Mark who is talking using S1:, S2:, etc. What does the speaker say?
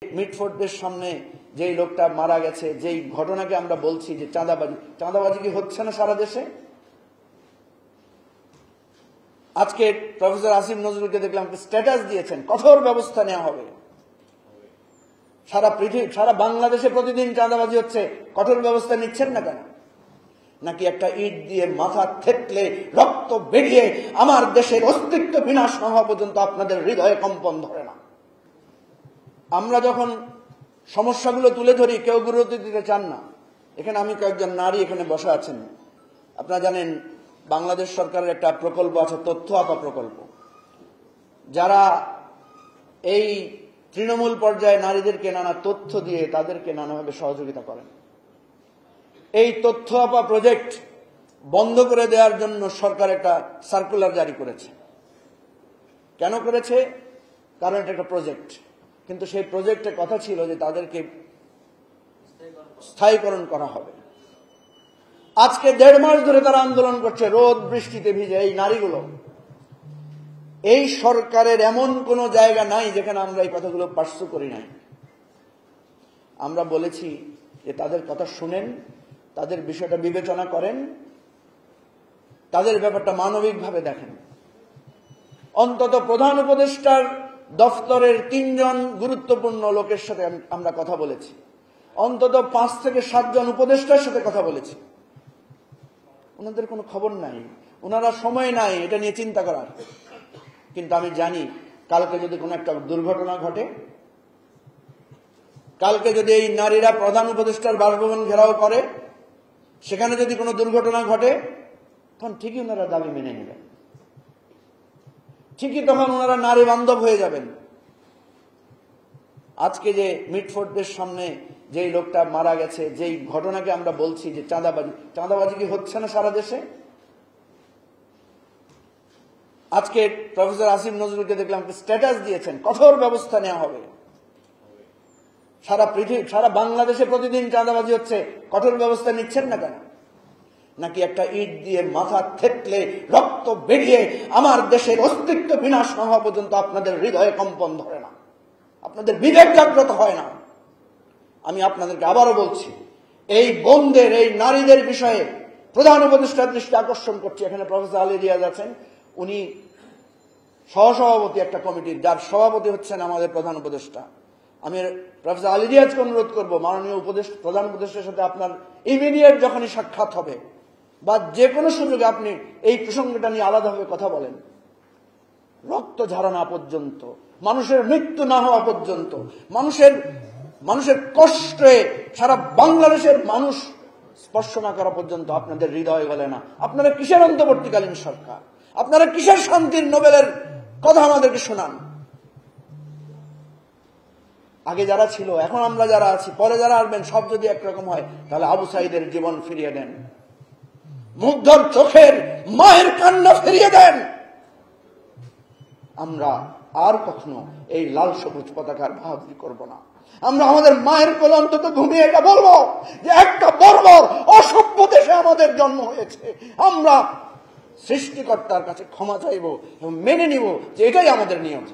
S1: মিটফোর্ডের সামনে যেই লোকটা মারা গেছে, যেই ঘটনাকে আমরা বলছি যে চাঁদাবাজি কি হচ্ছে না সারা দেশে? আজকে প্রফেসর আসিফ নজরুলকে দেখলাম স্ট্যাটাস দিয়েছেন, কঠোর ব্যবস্থা নেওয়া হবে। সারা বাংলাদেশে প্রতিদিন চাঁদাবাজি হচ্ছে, কঠোর ব্যবস্থা নিচ্ছেন না কেন? নাকি একটা ইট দিয়ে মাথা থেতলে রক্ত বেরিয়ে আমার দেশের অস্তিত্ব বিনাশ না হওয়া পর্যন্ত আপনাদের হৃদয়ে কম্পন ধরে না? আমরা যখন সমস্যাগুলো তুলে ধরি, কেউ গুরুত্ব দিতে চান না। এখানে আমি কয়েকজন নারী এখানে বসে আছেন। আপনারা জানেন বাংলাদেশ সরকারের একটা প্রকল্প আছে, তথ্য আপা প্রকল্প। যারা এই তৃণমূল পর্যায়ে নারীদেরকে নানা তথ্য দিয়ে তাদেরকে নানাভাবে সহযোগিতা করেন। এই তথ্য আপা প্রজেক্ট বন্ধ করে দেওয়ার জন্য সরকার একটা সার্কুলার জারি করেছে। কেন করেছে? কারণ এটা একটা প্রজেক্ট, কিন্তু সেই প্রজেক্টের কথা ছিল যে তাদেরকে স্থায়ীকরণ করা হবে। আজকে 1.5 মাস ধরে তারা আন্দোলন করছে, রোদ বৃষ্টিতে ভিজে। এই নারীগুলো, এই সরকারের এমন কোন জায়গা নাই যেখানে আমরা এই কথাগুলো পার্সু করি নাই। আমরা বলেছি যে তাদের কথা শুনেন, তাদের বিষয়টা বিবেচনা করেন, তাদের ব্যাপারটা মানবিকভাবে দেখেন। অন্তত প্রধান উপদেষ্টার দফতরের 3 জন গুরুত্বপূর্ণ লোকের সাথে আমরা কথা বলেছি, অন্তত 5 থেকে 7 জন উপদেষ্টার সাথে কথা বলেছি। ওনাদের কোনো খবর নাই, ওনারা সময় নাই এটা নিয়ে চিন্তা করার। কিন্তু আমি জানি কালকে যদি কোনো একটা দুর্ঘটনা ঘটে, কালকে যদি এই নারীরা প্রধান উপদেষ্টার বাসভবন ঘেরাও করে, সেখানে যদি কোনো দুর্ঘটনা ঘটে, তখন ঠিকই ওনারা দাবি মেনে নেবেন, ঠিকই তখন ওনারা নারী বান্ধব হয়ে যাবেন। আজকে যে মিটফোর্ডের সামনে যেই লোকটা মারা গেছে, যেই ঘটনাকে আমরা বলছি যে চাঁদাবাজি কি হচ্ছে না সারা দেশে? আজকে প্রফেসর আসিফ নজরুলকে দেখলাম স্ট্যাটাস দিয়েছেন, কঠোর ব্যবস্থা নেওয়া হবে। সারা বাংলাদেশে প্রতিদিন চাঁদাবাজি হচ্ছে, কঠোর ব্যবস্থা নিচ্ছেন না কেন? নাকি একটা ইট দিয়ে মাথা থেতলে রক্ত বেরিয়ে আমার দেশের অস্তিত্ব বিনাশ না হওয়া পর্যন্ত আপনাদের হৃদয়ে কম্পন ধরে না, আপনাদের বিবেক জাগ্রত হয় না? আমি আপনাদেরকে আবারও বলছি, এই বোনদের, এই নারীদের বিষয়ে প্রধান উপদেষ্টার দৃষ্টি আকর্ষণ করছি। এখানে প্রফেসর আলী রিয়াজ আছেন, উনি সহসভাপতি একটা কমিটির, যার সভাপতি হচ্ছেন আমাদের প্রধান উপদেষ্টা। আমি প্রফেসর আলী রিয়াজকে অনুরোধ করবো, মাননীয় প্রধান উপদেষ্টার সাথে আপনার ইমিডিয়েট যখনই সাক্ষাৎ হবে বা যে কোনো সুযোগে আপনি এই প্রসঙ্গটা নিয়ে আলাদাভাবে কথা বলেন। রক্ত ঝরা না পর্যন্ত, মানুষের মৃত্যু না হওয়া পর্যন্ত, মানুষের কষ্টে সারা বাংলাদেশের মানুষ স্পর্শ না করা পর্যন্ত আপনাদের হৃদয় গলে না। আপনারা কিসের অন্তর্বর্তীকালীন সরকার? আপনারা কিসের শান্তির নোবেলের কথা আমাদেরকে শোনান? আগে যারা ছিল, এখন আমরা যারা আছি, পরে যারা আসবেন, সব যদি একরকম হয়, তাহলে আবু সাঈদের জীবন ফিরিয়ে দেন, মুগ্ধর চোখের মায়ের কান্না ফিরিয়ে দেন। আমরা আর কখনো এই লাল সবুজ পতাকার বাহাদুরি করব না। আমরা আমাদের মায়ের কোলে অন্তত ঘুমিয়ে এটা বলবো যে একটা বর্বর অসভ্য দেশে আমাদের জন্ম হয়েছে। আমরা সৃষ্টিকর্তার কাছে ক্ষমা চাইব এবং মেনে নিব যে এটাই আমাদের নিয়ম।